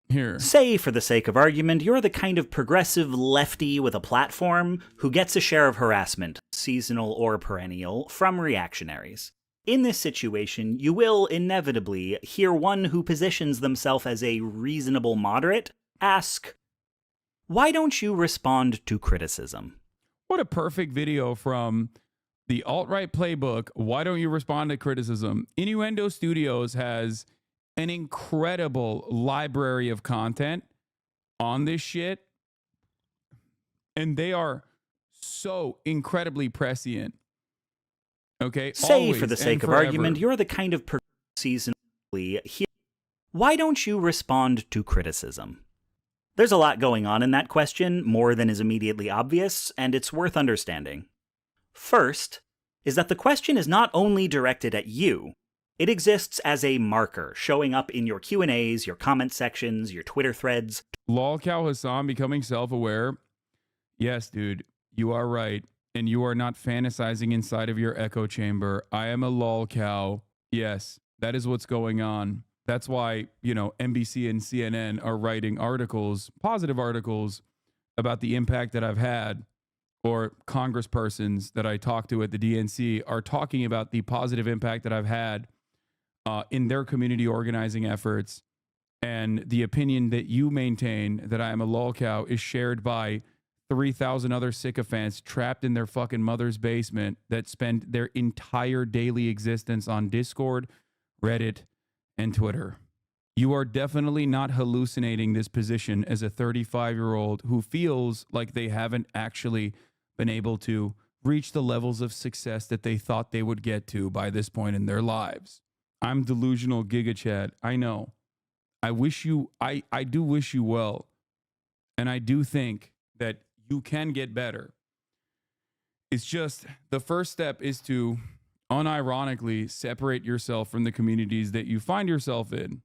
Here. Say, for the sake of argument, you're the kind of progressive lefty with a platform who gets a share of harassment, seasonal or perennial, from reactionaries. In this situation, you will inevitably hear one who positions themselves as a reasonable moderate ask, "Why don't you respond to criticism?" What a perfect video from the alt-right playbook. Why don't you respond to criticism? Innuendo Studios has an incredible library of content on this shit, and they are so incredibly prescient. Okay, Say, always for the and sake of forever. argument, you're the kind of seasonally here. Why don't you respond to criticism? There's a lot going on in that question, more than is immediately obvious, and it's worth understanding. First, is that the question is not only directed at you, it exists as a marker, showing up in your Q&As, your comment sections, your Twitter threads. Lolcow Hassan becoming self-aware. Yes, dude, you are right. And you are not fantasizing inside of your echo chamber. I am a lolcow. Yes, that is what's going on. That's why, NBC and CNN are writing articles, positive articles, about the impact that I've had, or congresspersons that I talk to at the DNC are talking about the positive impact that I've had in their community organizing efforts. And the opinion that you maintain that I am a lolcow is shared by 3,000 other sycophants trapped in their fucking mother's basement that spend their entire daily existence on Discord, Reddit, and Twitter. You are definitely not hallucinating this position as a 35-year-old who feels like they haven't actually been able to reach the levels of success that they thought they would get to by this point in their lives. I'm delusional Giga Chad. I know. I do wish you well. And I do think that you can get better. It's just the first step is to unironically separate yourself from the communities that you find yourself in.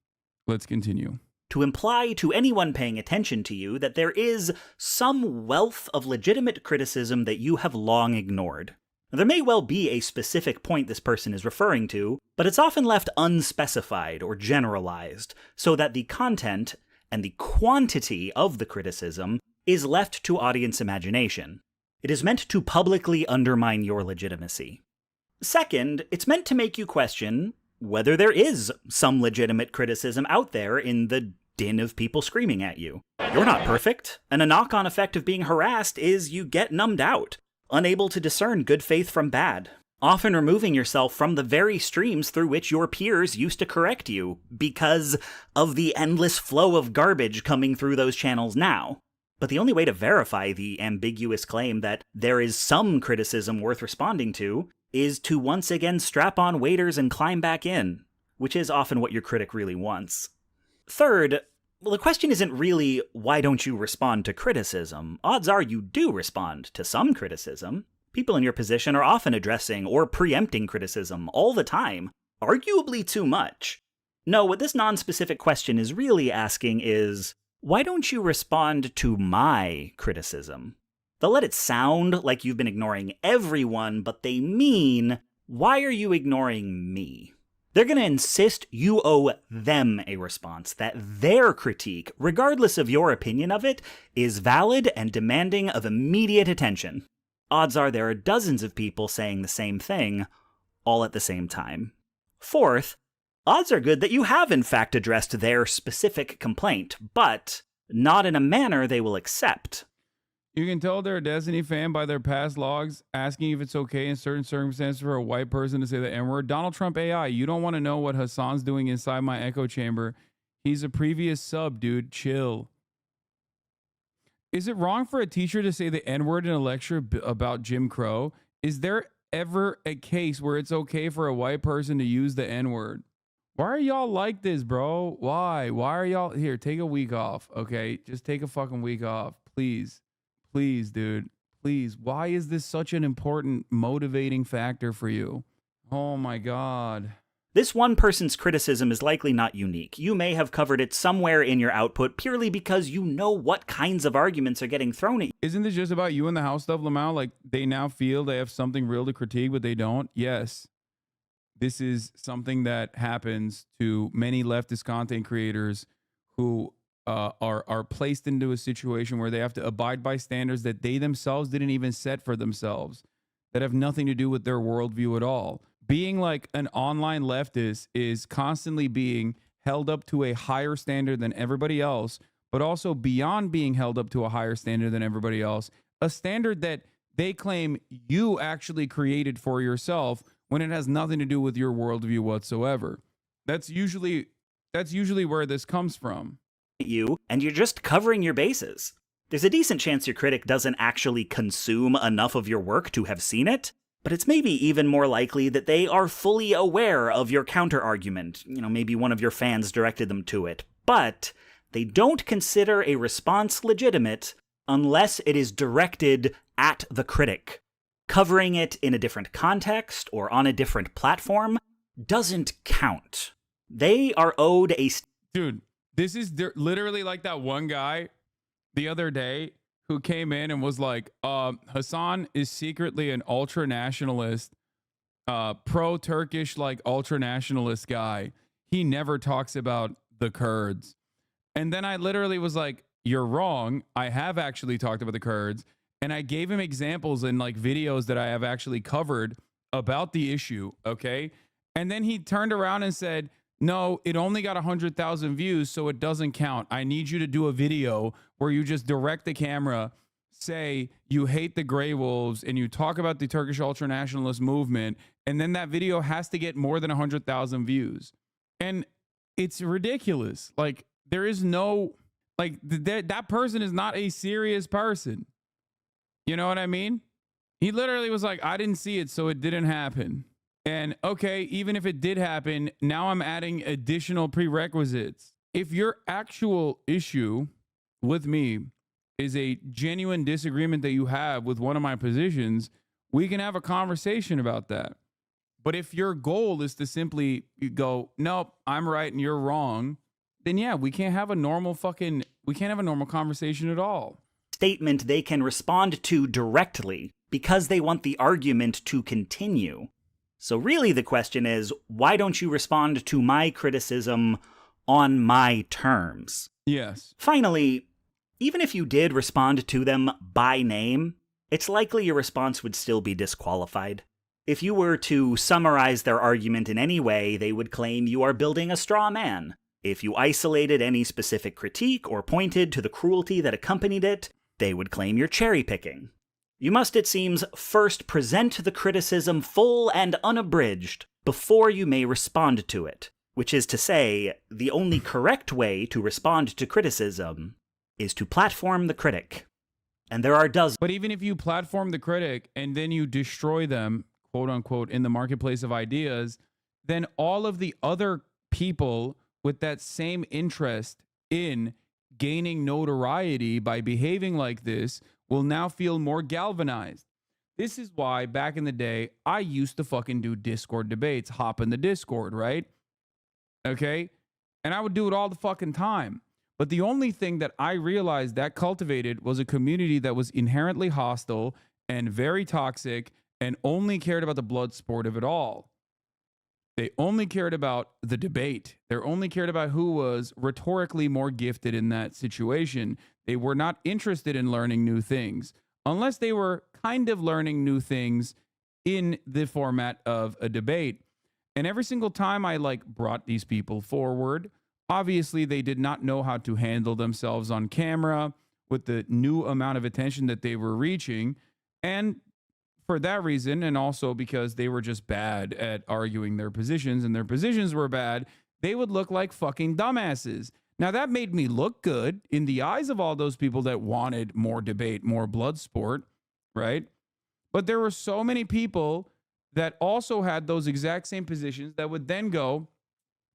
Let's continue. To imply to anyone paying attention to you that there is some wealth of legitimate criticism that you have long ignored. There may well be a specific point this person is referring to, but it's often left unspecified or generalized, so that the content and the quantity of the criticism is left to audience imagination. It is meant to publicly undermine your legitimacy. Second, it's meant to make you question whether there is some legitimate criticism out there in the din of people screaming at you. You're not perfect, and a knock-on effect of being harassed is you get numbed out, unable to discern good faith from bad, often removing yourself from the very streams through which your peers used to correct you because of the endless flow of garbage coming through those channels now. But the only way to verify the ambiguous claim that there is some criticism worth responding to is to once again strap on waders and climb back in, which is often what your critic really wants. Third, well, the question isn't really, why don't you respond to criticism? Odds are you do respond to some criticism. People in your position are often addressing or preempting criticism all the time, arguably too much. No, what this non-specific question is really asking is, why don't you respond to my criticism? They'll let it sound like you've been ignoring everyone, but they mean, why are you ignoring me? They're going to insist you owe them a response, that their critique, regardless of your opinion of it, is valid and demanding of immediate attention. Odds are there are dozens of people saying the same thing, all at the same time. Fourth, odds are good that you have in fact addressed their specific complaint, but not in a manner they will accept. You can tell they're a Destiny fan by their past logs asking if it's okay in certain circumstances for a white person to say the N-word. Donald Trump AI, you don't want to know what Hassan's doing inside my echo chamber. He's a previous sub, dude. Chill. Is it wrong for a teacher to say the N-word in a lecture about Jim Crow? Is there ever a case where it's okay for a white person to use the N-word? Why are y'all like this, bro? Why? Why are y'all... Here, take a week off, okay? Just take a fucking week off, please. Please, dude. Please. Why is this such an important motivating factor for you? Oh my God. This one person's criticism is likely not unique. You may have covered it somewhere in your output purely because you know what kinds of arguments are getting thrown at you. Isn't this just about you and the house stuff, Lamau? Like, they now feel they have something real to critique, but they don't? Yes. This is something that happens to many leftist content creators who are placed into a situation where they have to abide by standards that they themselves didn't even set for themselves, that have nothing to do with their worldview at all. Being like an online leftist is constantly being held up to a higher standard than everybody else, but also beyond being held up to a higher standard than everybody else, a standard that they claim you actually created for yourself when it has nothing to do with your worldview whatsoever. That's usually where this comes from. You, and you're just covering your bases. There's a decent chance your critic doesn't actually consume enough of your work to have seen it, but it's maybe even more likely that they are fully aware of your counter-argument. Maybe one of your fans directed them to it, but they don't consider a response legitimate unless it is directed at the critic. Covering it in a different context or on a different platform doesn't count. They are owed a... Dude, this is literally like that one guy the other day who came in and was like, Hasan is secretly an ultra-nationalist, pro-Turkish, like, ultra-nationalist guy. He never talks about the Kurds. And then I literally was like, you're wrong. I have actually talked about the Kurds. And I gave him examples in, like, videos that I have actually covered about the issue, okay? And then he turned around and said, no, it only got 100,000 views, so it doesn't count. I need you to do a video where you just direct the camera, say you hate the Grey Wolves, and you talk about the Turkish ultranationalist movement, and then that video has to get more than 100,000 views. And it's ridiculous. Like, there is no, like, that person is not a serious person. You know what I mean? He literally was like, I didn't see it, so it didn't happen. And okay, even if it did happen, now I'm adding additional prerequisites. If your actual issue with me is a genuine disagreement that you have with one of my positions, we can have a conversation about that. But if your goal is to simply go, nope, I'm right and you're wrong, then yeah, we can't have a normal conversation at all. Statement they can respond to directly because they want the argument to continue. So really the question is, why don't you respond to my criticism on my terms? Yes. Finally, even if you did respond to them by name, it's likely your response would still be disqualified. If you were to summarize their argument in any way, they would claim you are building a straw man. If you isolated any specific critique or pointed to the cruelty that accompanied it, they would claim you're cherry-picking. You must, it seems, first present the criticism full and unabridged before you may respond to it, which is to say, the only correct way to respond to criticism is to platform the critic. And there are dozens. But even if you platform the critic and then you destroy them, quote unquote, in the marketplace of ideas, then all of the other people with that same interest in gaining notoriety by behaving like this will now feel more galvanized. This is why back in the day, I used to fucking do Discord debates, hop in the Discord, right? Okay? And I would do it all the fucking time. But the only thing that I realized that cultivated was a community that was inherently hostile and very toxic and only cared about the blood sport of it all. They only cared about the debate. They only cared about who was rhetorically more gifted in that situation. They were not interested in learning new things, unless they were kind of learning new things in the format of a debate. And every single time I brought these people forward, obviously they did not know how to handle themselves on camera with the new amount of attention that they were reaching. And for that reason, and also because they were just bad at arguing their positions and their positions were bad, they would look like fucking dumbasses. Now, that made me look good in the eyes of all those people that wanted more debate, more blood sport, right? But there were so many people that also had those exact same positions that would then go,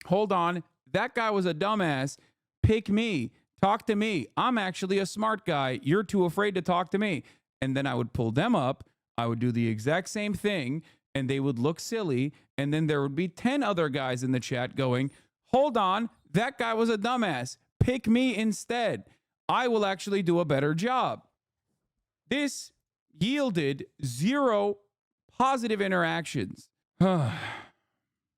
hold on, that guy was a dumbass. Pick me. Talk to me. I'm actually a smart guy. You're too afraid to talk to me. And then I would pull them up. I would do the exact same thing, and they would look silly. And then there would be 10 other guys in the chat going, hold on, that guy was a dumbass. Pick me instead. I will actually do a better job. This yielded 0 positive interactions.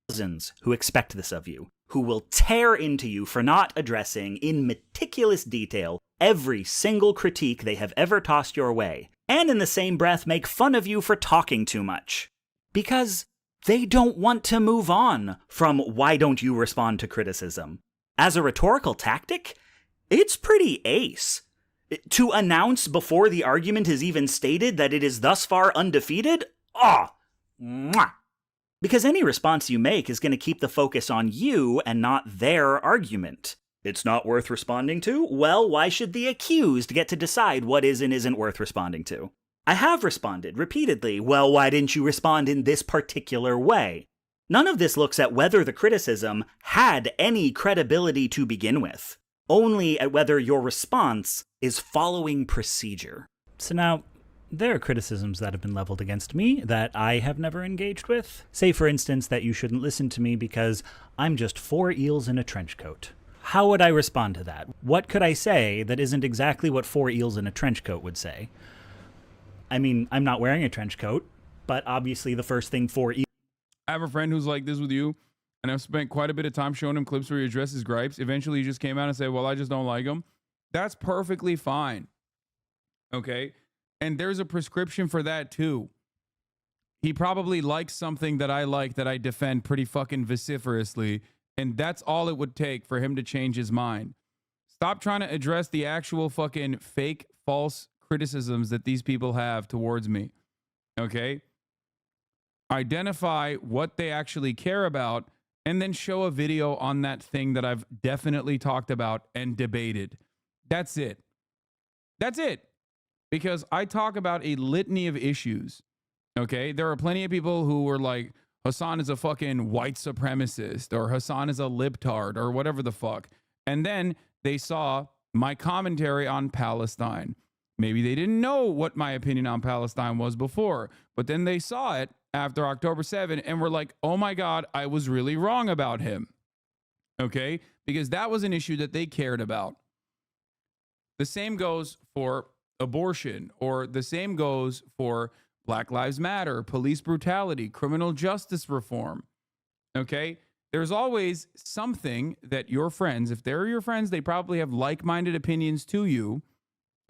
Dozens who expect this of you, who will tear into you for not addressing in meticulous detail every single critique they have ever tossed your way, and in the same breath make fun of you for talking too much. Because they don't want to move on from why don't you respond to criticism. As a rhetorical tactic, it's pretty ace. To announce before the argument is even stated that it is thus far undefeated? Mwah! Because any response you make is going to keep the focus on you and not their argument. It's not worth responding to? Well, why should the accused get to decide what is and isn't worth responding to? I have responded repeatedly, well, why didn't you respond in this particular way? None of this looks at whether the criticism had any credibility to begin with, only at whether your response is following procedure. So now, there are criticisms that have been leveled against me that I have never engaged with. Say, for instance, that you shouldn't listen to me because I'm just 4 eels in a trench coat. How would I respond to that? What could I say that isn't exactly what 4 eels in a trench coat would say? I mean, I'm not wearing a trench coat, but obviously the first thing 4 eels... I have a friend who's like this with you, and I've spent quite a bit of time showing him clips where he addresses gripes. Eventually, he just came out and said, well, I just don't like him. That's perfectly fine. Okay? And there's a prescription for that, too. He probably likes something that I defend pretty fucking vociferously, and that's all it would take for him to change his mind. Stop trying to address the actual fucking fake, false criticisms that these people have towards me. Okay? Identify what they actually care about, and then show a video on that thing that I've definitely talked about and debated. That's it. That's it. Because I talk about a litany of issues. Okay? There are plenty of people who were like, Hasan is a fucking white supremacist, or Hasan is a libtard, or whatever the fuck. And then they saw my commentary on Palestine. Maybe they didn't know what my opinion on Palestine was before, but then they saw it after October 7 and were like, oh my God, I was really wrong about him. Okay? Because that was an issue that they cared about. The same goes for abortion, or the same goes for Black Lives Matter, police brutality, criminal justice reform. Okay? There's always something that your friends, if they're your friends, they probably have like-minded opinions to you.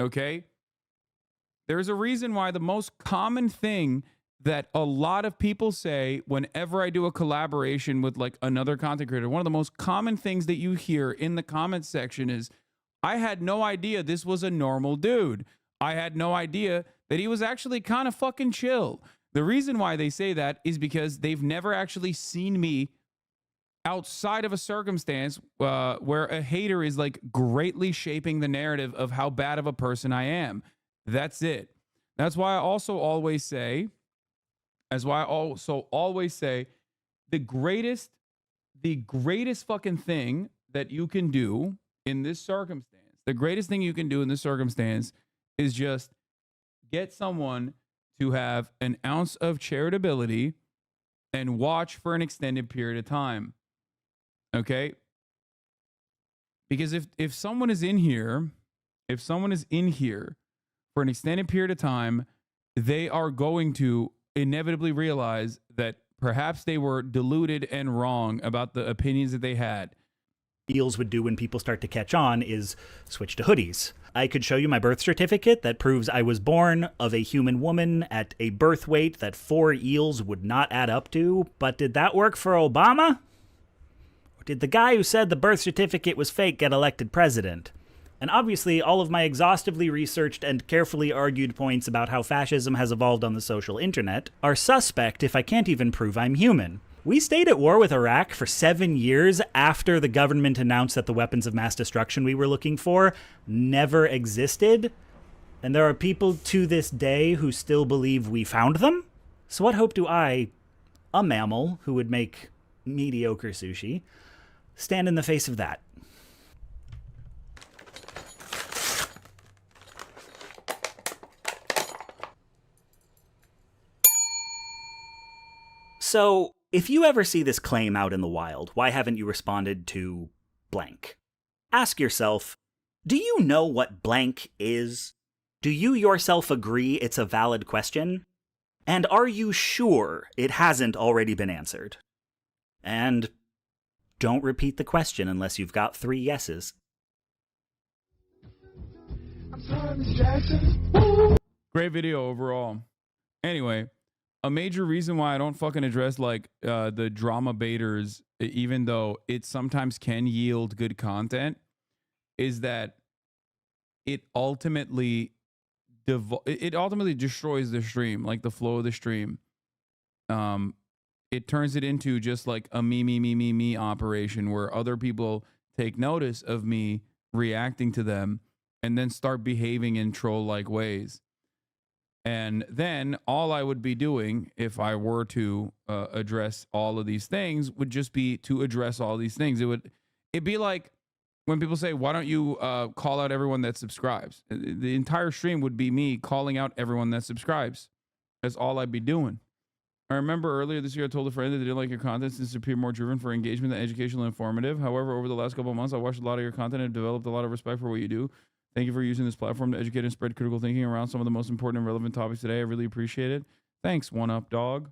Okay? There's a reason why the most common thing that a lot of people say whenever I do a collaboration with like another content creator, one of the most common things that you hear in the comment section is, I had no idea this was a normal dude. I had no idea that he was actually kind of fucking chill. The reason why they say that is because they've never actually seen me outside of a circumstance where a hater is like greatly shaping the narrative of how bad of a person I am. That's it. That's why I also always say, the greatest fucking thing that you can do in this circumstance, is just get someone to have an ounce of charitability and watch for an extended period of time. Okay? Because if someone is in here for an extended period of time, they are going to inevitably realize that perhaps they were deluded and wrong about the opinions that they had. Eels would do when people start to catch on is switch to hoodies. I could show you my birth certificate that proves I was born of a human woman at a birth weight that 4 eels would not add up to, but did that work for Obama? Or did the guy who said the birth certificate was fake get elected president? And obviously, all of my exhaustively researched and carefully argued points about how fascism has evolved on the social internet are suspect if I can't even prove I'm human. We stayed at war with Iraq for 7 years after the government announced that the weapons of mass destruction we were looking for never existed. And there are people to this day who still believe we found them? So what hope do I, a mammal who would make mediocre sushi, stand in the face of that? So, if you ever see this claim out in the wild, why haven't you responded to blank? Ask yourself, do you know what blank is? Do you yourself agree it's a valid question? And are you sure it hasn't already been answered? And Don't repeat the question unless you've got 3 yeses. Great video overall. Anyway, a major reason why I don't fucking address like the drama baiters, even though it sometimes can yield good content, is that it ultimately destroys the stream, like the flow of the stream. It turns it into just like a me operation where other people take notice of me reacting to them and then start behaving in troll-like ways. And then all I would be doing if I were to address all of these things would just be to address all these things. It'd be like when people say, why don't you call out everyone that subscribes? The entire stream would be me calling out everyone that subscribes. That's all I'd be doing. I remember earlier this year I told a friend that they didn't like your content since it appeared more driven for engagement than educational and informative. However, over the last couple of months, I watched a lot of your content and developed a lot of respect for what you do. Thank you for using this platform to educate and spread critical thinking around some of the most important and relevant topics today. I really appreciate it. Thanks, One Up Dog.